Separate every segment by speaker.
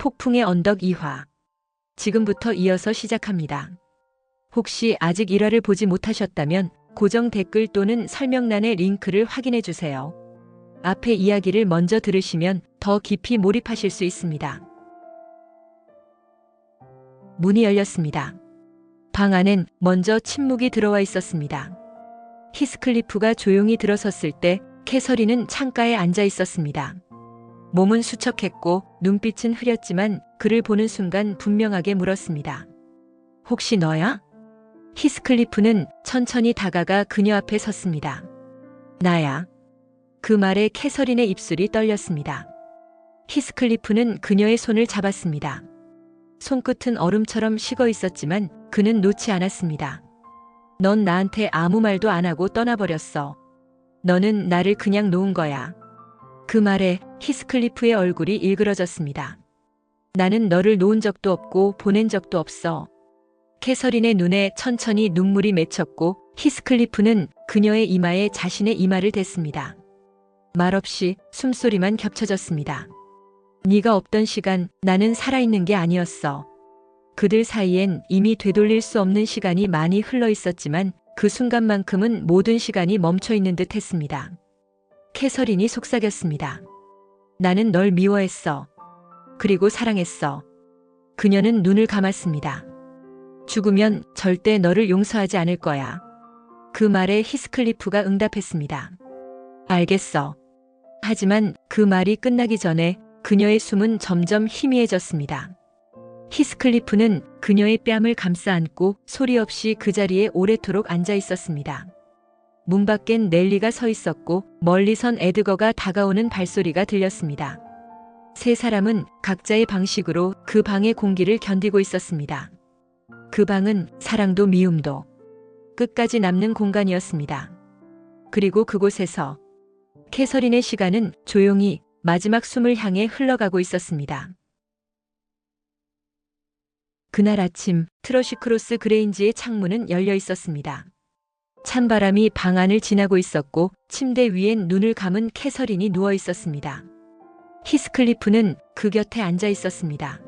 Speaker 1: 폭풍의 언덕 2화. 지금부터 이어서 시작합니다. 혹시 아직 1화를 보지 못하셨다면 고정 댓글 또는 설명란의 링크를 확인해 주세요. 앞에 이야기를 먼저 들으시면 더 깊이 몰입하실 수 있습니다. 문이 열렸습니다. 방 안엔 먼저 침묵이 들어와 있었습니다. 히스클리프가 조용히 들어섰을 때 캐서린은 창가에 앉아 있었습니다. 몸은 수척했고 눈빛은 흐렸지만 그를 보는 순간 분명하게 물었습니다. 혹시 너야? 히스클리프는 천천히 다가가 그녀 앞에 섰습니다. 나야. 그 말에 캐서린의 입술이 떨렸습니다. 히스클리프는 그녀의 손을 잡았습니다. 손끝은 얼음처럼 식어 있었지만 그는 놓지 않았습니다. 넌 나한테 아무 말도 안 하고 떠나버렸어. 너는 나를 그냥 놓은 거야. 그 말에 히스클리프의 얼굴이 일그러졌습니다. 나는 너를 놓은 적도 없고 보낸 적도 없어. 캐서린의 눈에 천천히 눈물이 맺혔고 히스클리프는 그녀의 이마에 자신의 이마를 댔습니다. 말없이 숨소리만 겹쳐졌습니다. 네가 없던 시간 나는 살아있는 게 아니었어. 그들 사이엔 이미 되돌릴 수 없는 시간이 많이 흘러 있었지만 그 순간만큼은 모든 시간이 멈춰 있는 듯 했습니다. 캐서린이 속삭였습니다. 나는 널 미워했어. 그리고 사랑했어. 그녀는 눈을 감았습니다. 죽으면 절대 너를 용서하지 않을 거야. 그 말에 히스클리프가 응답했습니다. 알겠어. 하지만 그 말이 끝나기 전에 그녀의 숨은 점점 희미해졌습니다. 히스클리프는 그녀의 뺨을 감싸 안고 소리 없이 그 자리에 오래도록 앉아 있었습니다. 문 밖엔 넬리가 서 있었고 멀리선 에드거가 다가오는 발소리가 들렸습니다. 세 사람은 각자의 방식으로 그 방의 공기를 견디고 있었습니다. 그 방은 사랑도 미움도 끝까지 남는 공간이었습니다. 그리고 그곳에서 캐서린의 시간은 조용히 마지막 숨을 향해 흘러가고 있었습니다. 그날 아침 트러시크로스 그레인지의 창문은 열려 있었습니다. 찬바람이 방 안을 지나고 있었고 침대 위엔 눈을 감은 캐서린이 누워 있었습니다. 히스클리프는 그 곁에 앉아 있었습니다.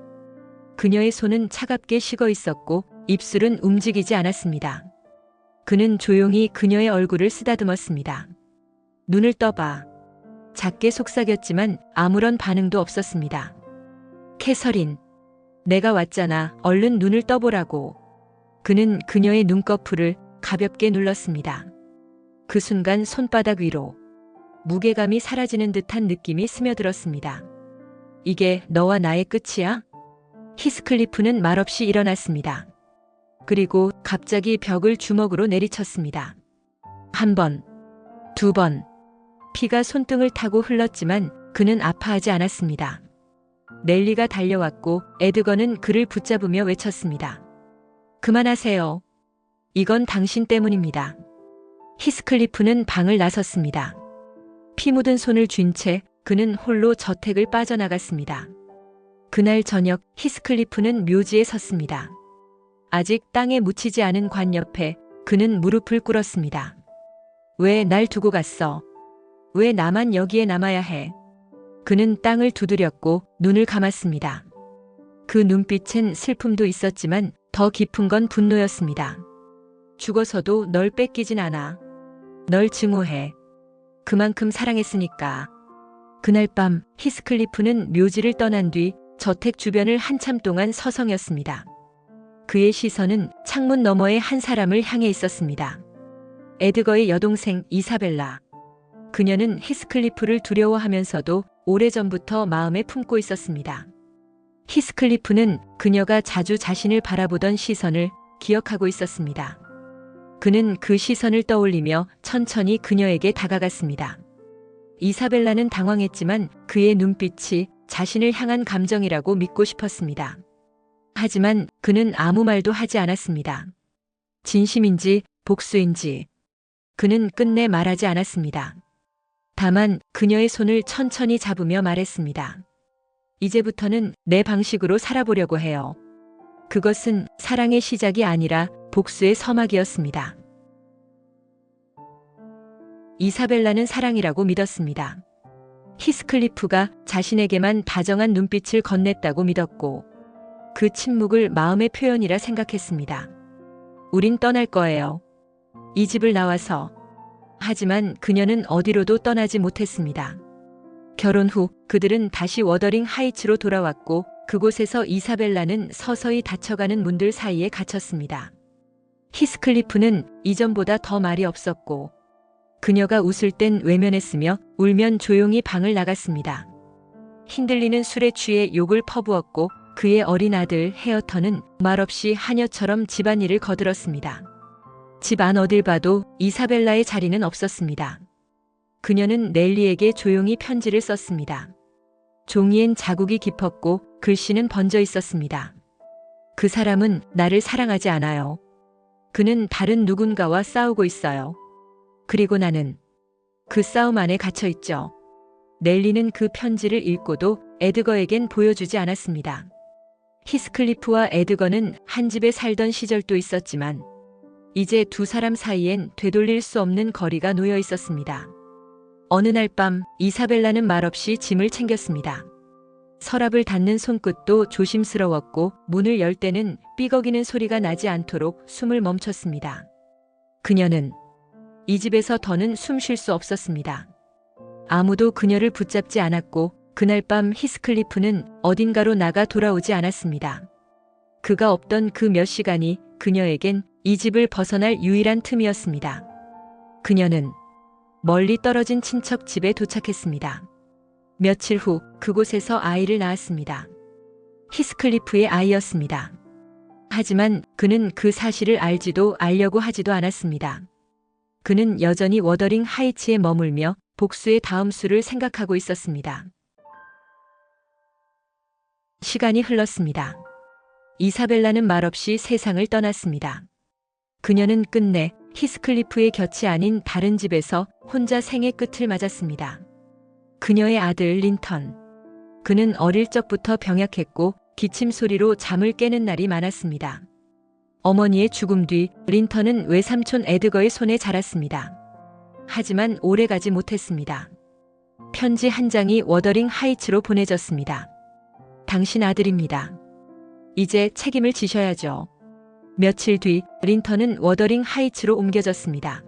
Speaker 1: 그녀의 손은 차갑게 식어 있었고 입술은 움직이지 않았습니다. 그는 조용히 그녀의 얼굴을 쓰다듬었습니다. 눈을 떠봐. 작게 속삭였지만 아무런 반응도 없었습니다. 캐서린, 내가 왔잖아. 얼른 눈을 떠보라고. 그는 그녀의 눈꺼풀을 가볍게 눌렀습니다. 그 순간 손바닥 위로 무게감이 사라지는 듯한 느낌이 스며들었습니다. 이게 너와 나의 끝이야? 히스클리프는 말없이 일어났습니다. 그리고 갑자기 벽을 주먹으로 내리쳤습니다. 한 번, 두 번. 피가 손등을 타고 흘렀지만 그는 아파하지 않았습니다. 넬리가 달려왔고 에드거는 그를 붙잡으며 외쳤습니다. 그만하세요. 이건 당신 때문입니다. 히스클리프는 방을 나섰습니다. 피 묻은 손을 쥔 채 그는 홀로 저택을 빠져나갔습니다. 그날 저녁 히스클리프는 묘지에 섰습니다. 아직 땅에 묻히지 않은 관 옆에 그는 무릎을 꿇었습니다. 왜 날 두고 갔어? 왜 나만 여기에 남아야 해? 그는 땅을 두드렸고 눈을 감았습니다. 그 눈빛엔 슬픔도 있었지만 더 깊은 건 분노였습니다. 죽어서도 널 뺏기진 않아. 널 증오해. 그만큼 사랑했으니까. 그날 밤 히스클리프는 묘지를 떠난 뒤 저택 주변을 한참 동안 서성였습니다. 그의 시선은 창문 너머의 한 사람을 향해 있었습니다. 에드거의 여동생 이사벨라. 그녀는 히스클리프를 두려워하면서도 오래전부터 마음에 품고 있었습니다. 히스클리프는 그녀가 자주 자신을 바라보던 시선을 기억하고 있었습니다. 그는 그 시선을 떠올리며 천천히 그녀에게 다가갔습니다. 이사벨라는 당황했지만 그의 눈빛이 자신을 향한 감정이라고 믿고 싶었습니다. 하지만 그는 아무 말도 하지 않았습니다. 진심인지 복수인지 그는 끝내 말하지 않았습니다. 다만 그녀의 손을 천천히 잡으며 말했습니다. 이제부터는 내 방식으로 살아보려고 해요. 그것은 사랑의 시작이 아니라 복수의 서막이었습니다. 이사벨라는 사랑이라고 믿었습니다. 히스클리프가 자신에게만 다정한 눈빛을 건넸다고 믿었고 그 침묵을 마음의 표현이라 생각했습니다. 우린 떠날 거예요. 이 집을 나와서. 하지만 그녀는 어디로도 떠나지 못했습니다. 결혼 후 그들은 다시 워더링 하이츠로 돌아왔고 그곳에서 이사벨라는 서서히 닫혀가는 문들 사이에 갇혔습니다. 히스클리프는 이전보다 더 말이 없었고 그녀가 웃을 땐 외면했으며 울면 조용히 방을 나갔습니다. 흔들리는 술에 취해 욕을 퍼부었고 그의 어린 아들 헤어턴은 말없이 하녀처럼 집안일을 거들었습니다. 집 안 어딜 봐도 이사벨라의 자리는 없었습니다. 그녀는 넬리에게 조용히 편지를 썼습니다. 종이엔 자국이 깊었고 글씨는 번져 있었습니다. 그 사람은 나를 사랑하지 않아요. 그는 다른 누군가와 싸우고 있어요. 그리고 나는 그 싸움 안에 갇혀 있죠. 넬리는 그 편지를 읽고도 에드거에겐 보여주지 않았습니다. 히스클리프와 에드거는 한 집에 살던 시절도 있었지만 이제 두 사람 사이엔 되돌릴 수 없는 거리가 놓여 있었습니다. 어느 날 밤 이사벨라는 말없이 짐을 챙겼습니다. 서랍을 닫는 손끝도 조심스러웠고 문을 열 때는 삐걱이는 소리가 나지 않도록 숨을 멈췄습니다. 그녀는 이 집에서 더는 숨 쉴 수 없었습니다. 아무도 그녀를 붙잡지 않았고 그날 밤 히스클리프는 어딘가로 나가 돌아오지 않았습니다. 그가 없던 그 몇 시간이 그녀에겐 이 집을 벗어날 유일한 틈이었습니다. 그녀는 멀리 떨어진 친척 집에 도착했습니다. 며칠 후 그곳에서 아이를 낳았습니다. 히스클리프의 아이였습니다. 하지만 그는 그 사실을 알지도 알려고 하지도 않았습니다. 그는 여전히 워더링 하이츠에 머물며 복수의 다음 수를 생각하고 있었습니다. 시간이 흘렀습니다. 이사벨라는 말없이 세상을 떠났습니다. 그녀는 끝내 히스클리프의 곁이 아닌 다른 집에서 혼자 생의 끝을 맞았습니다. 그녀의 아들 린턴. 그는 어릴 적부터 병약했고 기침 소리로 잠을 깨는 날이 많았습니다. 어머니의 죽음 뒤 린턴은 외삼촌 에드거의 손에 자랐습니다. 하지만 오래가지 못했습니다. 편지 한 장이 워더링 하이츠로 보내졌습니다. 당신 아들입니다. 이제 책임을 지셔야죠. 며칠 뒤 린턴은 워더링 하이츠로 옮겨졌습니다.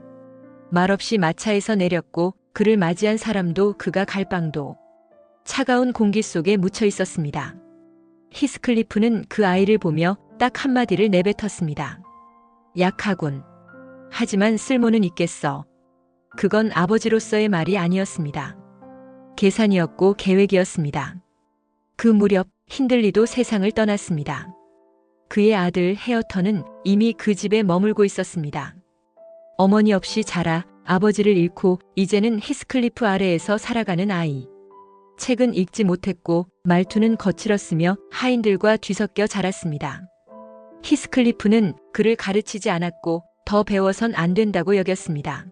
Speaker 1: 말없이 마차에서 내렸고 그를 맞이한 사람도 그가 갈 방도 차가운 공기 속에 묻혀 있었습니다. 히스클리프는 그 아이를 보며 딱 한마디를 내뱉었습니다. 약하군. 하지만 쓸모는 있겠어. 그건 아버지로서의 말이 아니었습니다. 계산이었고 계획이었습니다. 그 무렵 힌들리도 세상을 떠났습니다. 그의 아들 헤어턴은 이미 그 집에 머물고 있었습니다. 어머니 없이 자라 아버지를 잃고 이제는 히스클리프 아래에서 살아가는 아이. 책은 읽지 못했고 말투는 거칠었으며 하인들과 뒤섞여 자랐습니다. 히스클리프는 그를 가르치지 않았고 더 배워선 안 된다고 여겼습니다.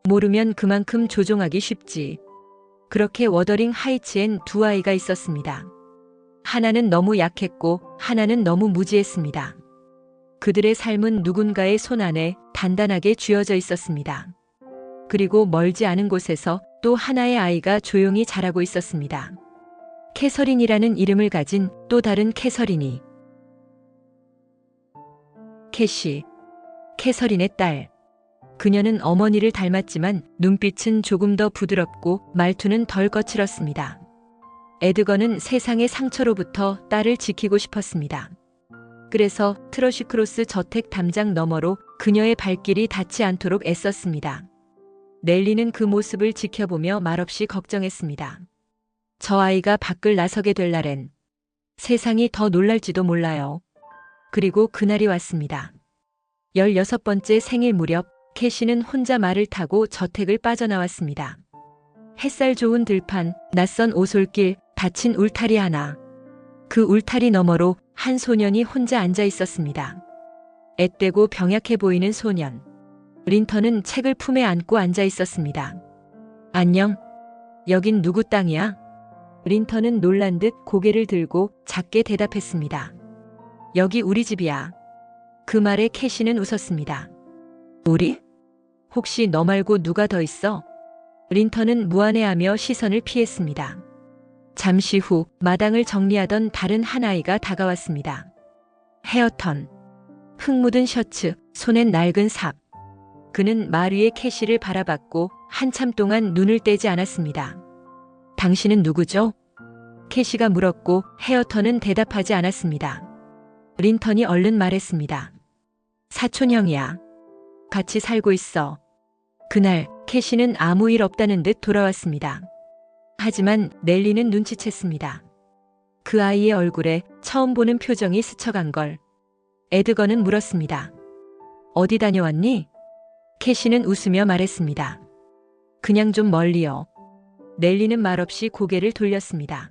Speaker 1: 모르면 그만큼 조종하기 쉽지. 그렇게 워더링 하이츠엔 두 아이가 있었습니다. 하나는 너무 약했고 하나는 너무 무지했습니다. 그들의 삶은 누군가의 손 안에 단단하게 쥐어져 있었습니다. 그리고 멀지 않은 곳에서 또 하나의 아이가 조용히 자라고 있었습니다. 캐서린이라는 이름을 가진 또 다른 캐서린이. 캐시, 캐서린의 딸. 그녀는 어머니를 닮았지만 눈빛은 조금 더 부드럽고 말투는 덜 거칠었습니다. 에드거는 세상의 상처로부터 딸을 지키고 싶었습니다. 그래서 트러시크로스 저택 담장 너머로 그녀의 발길이 닿지 않도록 애썼습니다. 넬리는 그 모습을 지켜보며 말없이 걱정했습니다. 저 아이가 밖을 나서게 될 날엔 세상이 더 놀랄지도 몰라요. 그리고 그날이 왔습니다. 16번째 생일 무렵 캐시는 혼자 말을 타고 저택을 빠져나왔습니다. 햇살 좋은 들판, 낯선 오솔길, 닫힌 울타리 하나. 그 울타리 너머로 한 소년이 혼자 앉아 있었습니다. 앳되고 병약해 보이는 소년. 린턴은 책을 품에 안고 앉아 있었습니다. 안녕. 여긴 누구 땅이야? 린턴은 놀란 듯 고개를 들고 작게 대답했습니다. 여기 우리 집이야. 그 말에 캐시는 웃었습니다. 우리? 혹시 너 말고 누가 더 있어? 린턴은 무안해하며 시선을 피했습니다. 잠시 후 마당을 정리하던 다른 한 아이가 다가왔습니다. 헤어턴, 흙 묻은 셔츠, 손엔 낡은 삽. 그는 말 위에 캐시를 바라봤고 한참 동안 눈을 떼지 않았습니다. 당신은 누구죠? 캐시가 물었고 헤어턴은 대답하지 않았습니다. 린턴이 얼른 말했습니다. 사촌형이야. 같이 살고 있어. 그날 캐시는 아무 일 없다는 듯 돌아왔습니다. 하지만 넬리는 눈치챘습니다. 그 아이의 얼굴에 처음 보는 표정이 스쳐간 걸. 에드거는 물었습니다. 어디 다녀왔니? 캐시는 웃으며 말했습니다. 그냥 좀 멀리요. 넬리는 말없이 고개를 돌렸습니다.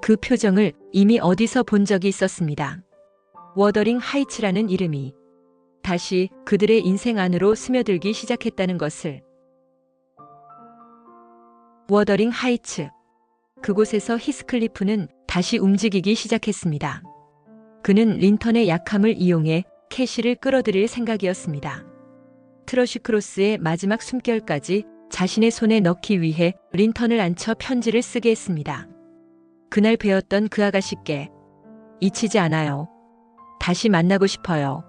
Speaker 1: 그 표정을 이미 어디서 본 적이 있었습니다. 워더링 하이츠라는 이름이 다시 그들의 인생 안으로 스며들기 시작했다는 것을. 워더링 하이츠. 그곳에서 히스클리프는 다시 움직이기 시작했습니다. 그는 린턴의 약함을 이용해 캐시를 끌어들일 생각이었습니다. 트러쉬크로스의 마지막 숨결까지 자신의 손에 넣기 위해 린턴을 앉혀 편지를 쓰게 했습니다. 그날 배웠던 그 아가씨께 잊히지 않아요. 다시 만나고 싶어요.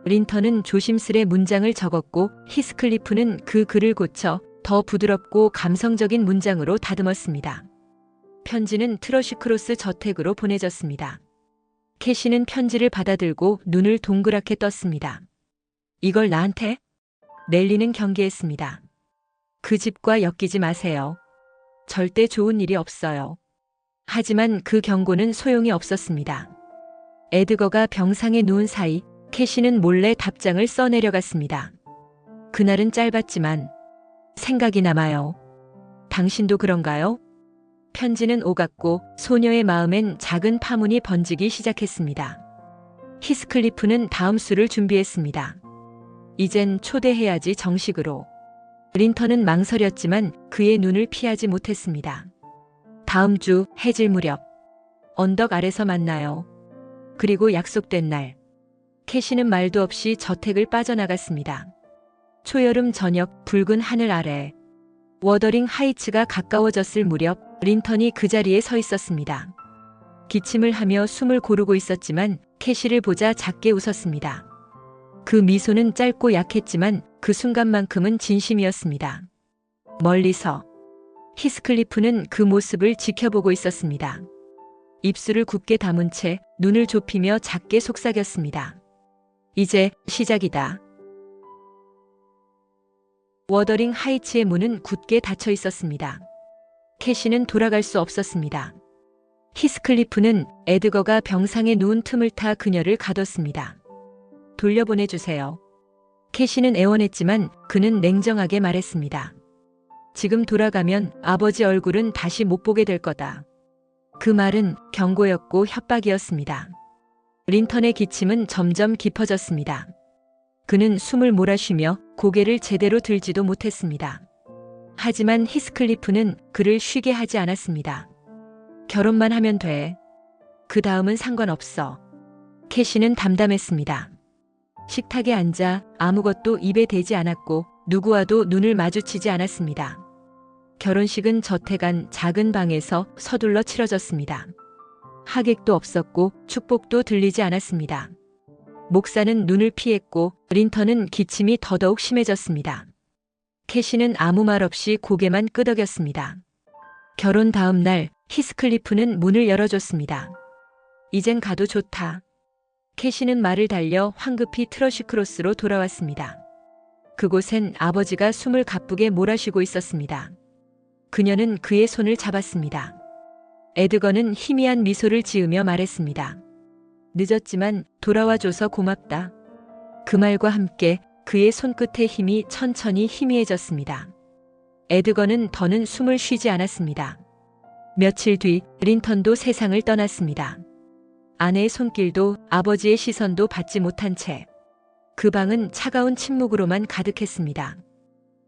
Speaker 1: 린턴은 조심스레 문장을 적었고 히스클리프는 그 글을 고쳐 더 부드럽고 감성적인 문장으로 다듬었습니다. 편지는 트러쉬크로스 저택으로 보내졌습니다. 캐시는 편지를 받아들고 눈을 동그랗게 떴습니다. 이걸 나한테? 넬리는 경계했습니다. 그 집과 엮이지 마세요. 절대 좋은 일이 없어요. 하지만 그 경고는 소용이 없었습니다. 에드거가 병상에 누운 사이 캐시는 몰래 답장을 써내려갔습니다. 그날은 짧았지만 생각이 남아요. 당신도 그런가요? 편지는 오갔고 소녀의 마음엔 작은 파문이 번지기 시작했습니다. 히스클리프는 다음 수를 준비했습니다. 이젠 초대해야지 정식으로. 린턴은 망설였지만 그의 눈을 피하지 못했습니다. 다음 주 해질 무렵 언덕 아래서 만나요. 그리고 약속된 날. 캐시는 말도 없이 저택을 빠져나갔습니다. 초여름 저녁 붉은 하늘 아래 워더링 하이츠가 가까워졌을 무렵 린턴이 그 자리에 서 있었습니다. 기침을 하며 숨을 고르고 있었지만 캐시를 보자 작게 웃었습니다. 그 미소는 짧고 약했지만 그 순간만큼은 진심이었습니다. 멀리서 히스클리프는 그 모습을 지켜보고 있었습니다. 입술을 굳게 다문 채 눈을 좁히며 작게 속삭였습니다. 이제 시작이다. 워더링 하이츠의 문은 굳게 닫혀 있었습니다. 캐시는 돌아갈 수 없었습니다. 히스클리프는 에드거가 병상에 누운 틈을 타 그녀를 가뒀습니다. 돌려보내주세요. 캐시는 애원했지만 그는 냉정하게 말했습니다. 지금 돌아가면 아버지 얼굴은 다시 못 보게 될 거다. 그 말은 경고였고 협박이었습니다. 린턴의 기침은 점점 깊어졌습니다. 그는 숨을 몰아쉬며 고개를 제대로 들지도 못했습니다. 하지만 히스클리프는 그를 쉬게 하지 않았습니다. 결혼만 하면 돼. 그 다음은 상관없어. 캐시는 담담했습니다. 식탁에 앉아 아무것도 입에 대지 않았고 누구와도 눈을 마주치지 않았습니다. 결혼식은 저택 안 작은 방에서 서둘러 치러졌습니다. 하객도 없었고 축복도 들리지 않았습니다. 목사는 눈을 피했고 린턴은 기침이 더더욱 심해졌습니다. 캐시는 아무 말 없이 고개만 끄덕였습니다. 결혼 다음 날 히스클리프는 문을 열어줬습니다. 이젠 가도 좋다. 캐시는 말을 달려 황급히 트러쉬크로스로 돌아왔습니다. 그곳엔 아버지가 숨을 가쁘게 몰아쉬고 있었습니다. 그녀는 그의 손을 잡았습니다. 에드거는 희미한 미소를 지으며 말했습니다. 늦었지만 돌아와줘서 고맙다. 그 말과 함께 그의 손끝의 힘이 천천히 희미해졌습니다. 에드거는 더는 숨을 쉬지 않았습니다. 며칠 뒤 린턴도 세상을 떠났습니다. 아내의 손길도 아버지의 시선도 받지 못한 채 그 방은 차가운 침묵으로만 가득했습니다.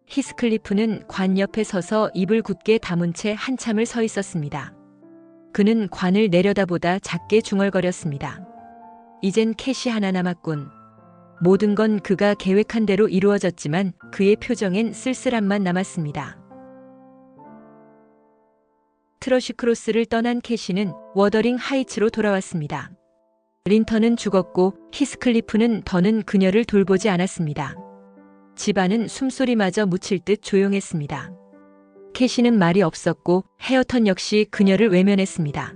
Speaker 1: 히스클리프는 관 옆에 서서 입을 굳게 다문 채 한참을 서 있었습니다. 그는 관을 내려다보다 작게 중얼거렸습니다. 이젠 캐시 하나 남았군. 모든 건 그가 계획한 대로 이루어졌지만 그의 표정엔 쓸쓸함만 남았습니다. 트러시크로스를 떠난 캐시는 워더링 하이츠로 돌아왔습니다. 린턴은 죽었고 히스클리프는 더는 그녀를 돌보지 않았습니다. 집안은 숨소리마저 묻힐 듯 조용했습니다. 캐시는 말이 없었고 헤어턴 역시 그녀를 외면했습니다.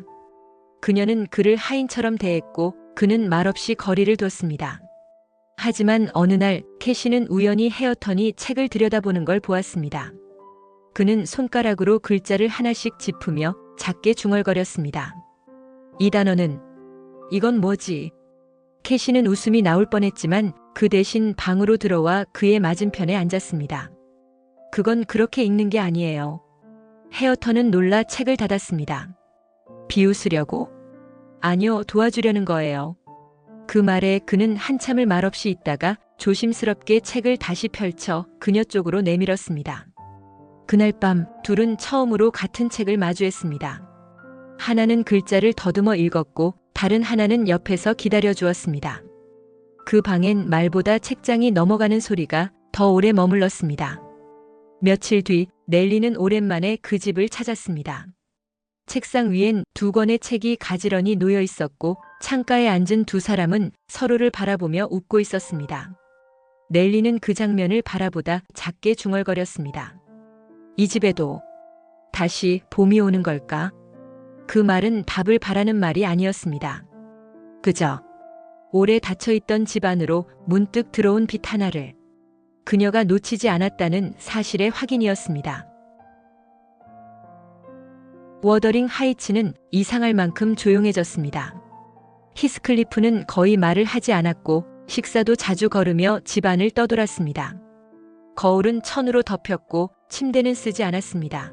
Speaker 1: 그녀는 그를 하인처럼 대했고 그는 말없이 거리를 뒀습니다. 하지만 어느 날 캐시는 우연히 헤어턴이 책을 들여다보는 걸 보았습니다. 그는 손가락으로 글자를 하나씩 짚으며 작게 중얼거렸습니다. 이 단어는 이건 뭐지? 캐시는 웃음이 나올 뻔했지만 그 대신 방으로 들어와 그의 맞은편에 앉았습니다. 그건 그렇게 읽는 게 아니에요. 헤어턴은 놀라 책을 닫았습니다. 비웃으려고? 아니요, 도와주려는 거예요. 그 말에 그는 한참을 말없이 있다가 조심스럽게 책을 다시 펼쳐 그녀 쪽으로 내밀었습니다. 그날 밤 둘은 처음으로 같은 책을 마주했습니다. 하나는 글자를 더듬어 읽었고 다른 하나는 옆에서 기다려 주었습니다. 그 방엔 말보다 책장이 넘어가는 소리가 더 오래 머물렀습니다. 며칠 뒤 넬리는 오랜만에 그 집을 찾았습니다. 책상 위엔 두 권의 책이 가지런히 놓여 있었고 창가에 앉은 두 사람은 서로를 바라보며 웃고 있었습니다. 넬리는 그 장면을 바라보다 작게 중얼거렸습니다. 이 집에도 다시 봄이 오는 걸까? 그 말은 답을 바라는 말이 아니었습니다. 그저 오래 닫혀있던 집 안으로 문득 들어온 빛 하나를 그녀가 놓치지 않았다는 사실의 확인이었습니다. 워더링 하이츠는 이상할 만큼 조용해졌습니다. 히스클리프는 거의 말을 하지 않았고 식사도 자주 거르며 집안을 떠돌았습니다. 거울은 천으로 덮였고 침대는 쓰지 않았습니다.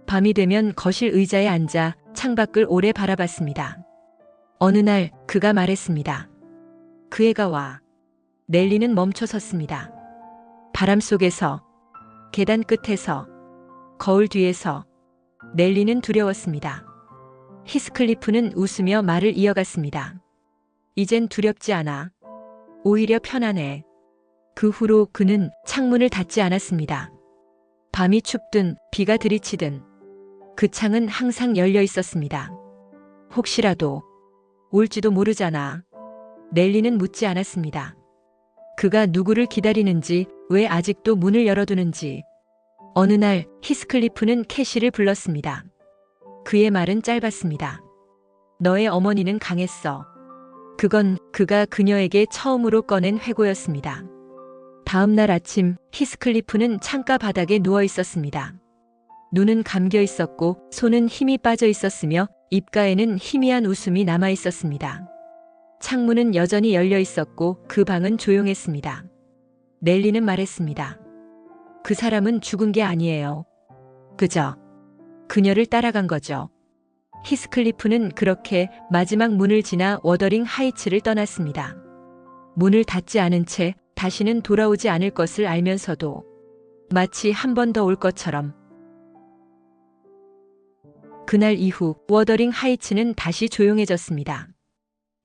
Speaker 1: 밤이 되면 거실 의자에 앉아 창밖을 오래 바라봤습니다. 어느 날 그가 말했습니다. 그 애가 와. 넬리는 멈춰 섰습니다. 바람 속에서, 계단 끝에서, 거울 뒤에서 넬리는 두려웠습니다. 히스클리프는 웃으며 말을 이어갔습니다. 이젠 두렵지 않아. 오히려 편안해. 그 후로 그는 창문을 닫지 않았습니다. 밤이 춥든 비가 들이치든 그 창은 항상 열려 있었습니다. 혹시라도 올지도 모르잖아. 넬리는 묻지 않았습니다. 그가 누구를 기다리는지, 왜 아직도 문을 열어두는지. 어느 날 히스클리프는 캐시를 불렀습니다. 그의 말은 짧았습니다. 너의 어머니는 강했어. 그건 그가 그녀에게 처음으로 꺼낸 회고였습니다. 다음 날 아침 히스클리프는 창가 바닥에 누워 있었습니다. 눈은 감겨 있었고 손은 힘이 빠져 있었으며 입가에는 희미한 웃음이 남아 있었습니다. 창문은 여전히 열려 있었고 그 방은 조용했습니다. 넬리는 말했습니다. 그 사람은 죽은 게 아니에요. 그저 그녀를 따라간 거죠. 히스클리프는 그렇게 마지막 문을 지나 워더링 하이츠를 떠났습니다. 문을 닫지 않은 채 다시는 돌아오지 않을 것을 알면서도 마치 한 번 더 올 것처럼. 그날 이후 워더링 하이츠는 다시 조용해졌습니다.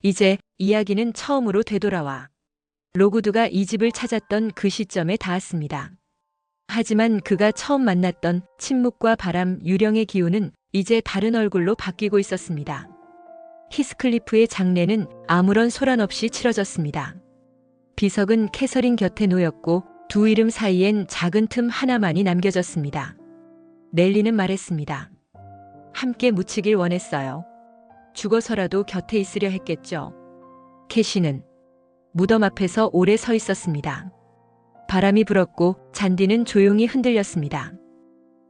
Speaker 1: 이제 이야기는 처음으로 되돌아와 로구드가 이 집을 찾았던 그 시점에 닿았습니다. 하지만 그가 처음 만났던 침묵과 바람, 유령의 기운은 이제 다른 얼굴로 바뀌고 있었습니다. 히스클리프의 장례는 아무런 소란 없이 치러졌습니다. 비석은 캐서린 곁에 놓였고 두 이름 사이엔 작은 틈 하나만이 남겨졌습니다. 넬리는 말했습니다. 함께 묻히길 원했어요. 죽어서라도 곁에 있으려 했겠죠. 캐시는 무덤 앞에서 오래 서 있었습니다. 바람이 불었고 잔디는 조용히 흔들렸습니다.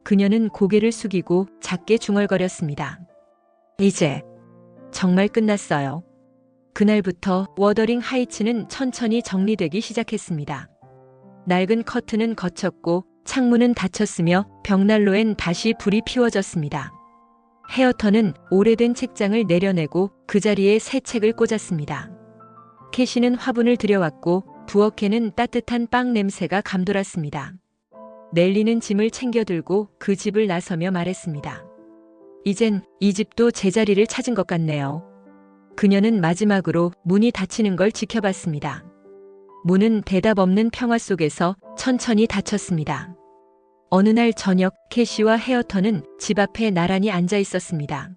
Speaker 1: 그녀는 고개를 숙이고 작게 중얼거렸습니다. 이제 정말 끝났어요. 그날부터 워더링 하이츠는 천천히 정리되기 시작했습니다. 낡은 커튼은 걷혔고 창문은 닫혔으며 벽난로엔 다시 불이 피워졌습니다. 헤어턴은 오래된 책장을 내려내고 그 자리에 새 책을 꽂았습니다. 캐시는 화분을 들여왔고 부엌에는 따뜻한 빵 냄새가 감돌았습니다. 넬리는 짐을 챙겨들고 그 집을 나서며 말했습니다. 이젠 이 집도 제자리를 찾은 것 같네요. 그녀는 마지막으로 문이 닫히는 걸 지켜봤습니다. 문은 대답 없는 평화 속에서 천천히 닫혔습니다. 어느 날 저녁 캐시와 헤어턴은 집 앞에 나란히 앉아 있었습니다.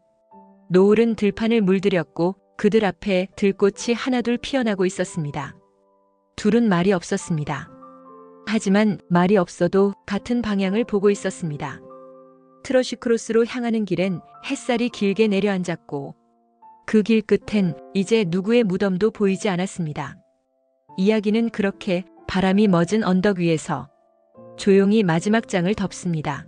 Speaker 1: 노을은 들판을 물들였고 그들 앞에 들꽃이 하나둘 피어나고 있었습니다. 둘은 말이 없었습니다. 하지만 말이 없어도 같은 방향을 보고 있었습니다. 트러시크로스로 향하는 길엔 햇살이 길게 내려앉았고 그 길 끝엔 이제 누구의 무덤도 보이지 않았습니다. 이야기는 그렇게 바람이 멎은 언덕 위에서 조용히 마지막 장을 덮습니다.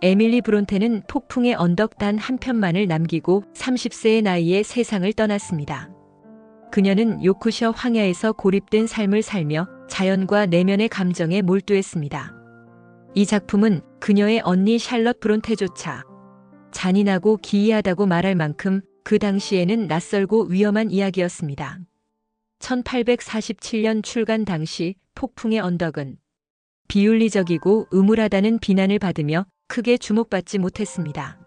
Speaker 1: 에밀리 브론테는 폭풍의 언덕 단 한 편만을 남기고 30세의 나이에 세상을 떠났습니다. 그녀는 요크셔 황야에서 고립된 삶을 살며 자연과 내면의 감정에 몰두했습니다. 이 작품은 그녀의 언니 샬럿 브론테조차 잔인하고 기이하다고 말할 만큼 그 당시에는 낯설고 위험한 이야기였습니다. 1847년 출간 당시 폭풍의 언덕은 비윤리적이고 음울하다는 비난을 받으며 크게 주목받지 못했습니다.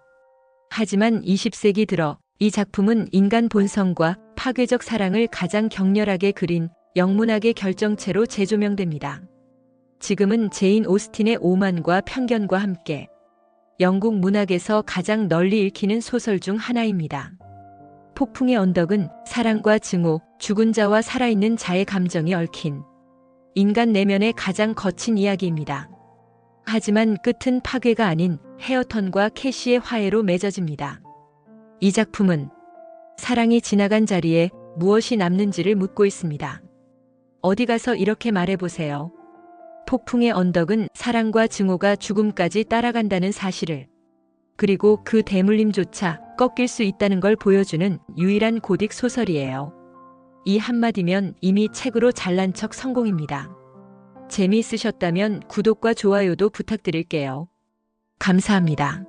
Speaker 1: 하지만 20세기 들어 이 작품은 인간 본성과 파괴적 사랑을 가장 격렬하게 그린 영문학의 결정체로 재조명됩니다. 지금은 제인 오스틴의 오만과 편견과 함께 영국 문학에서 가장 널리 읽히는 소설 중 하나입니다. 폭풍의 언덕은 사랑과 증오, 죽은 자와 살아있는 자의 감정이 얽힌 인간 내면의 가장 거친 이야기입니다. 하지만 끝은 파괴가 아닌 헤어턴과 캐시의 화해로 맺어집니다. 이 작품은 사랑이 지나간 자리에 무엇이 남는지를 묻고 있습니다. 어디 가서 이렇게 말해보세요. 폭풍의 언덕은 사랑과 증오가 죽음까지 따라간다는 사실을, 그리고 그 대물림조차 꺾일 수 있다는 걸 보여주는 유일한 고딕 소설이에요. 이 한마디면 이미 책으로 잘난 척 성공입니다. 재미있으셨다면 구독과 좋아요도 부탁드릴게요. 감사합니다.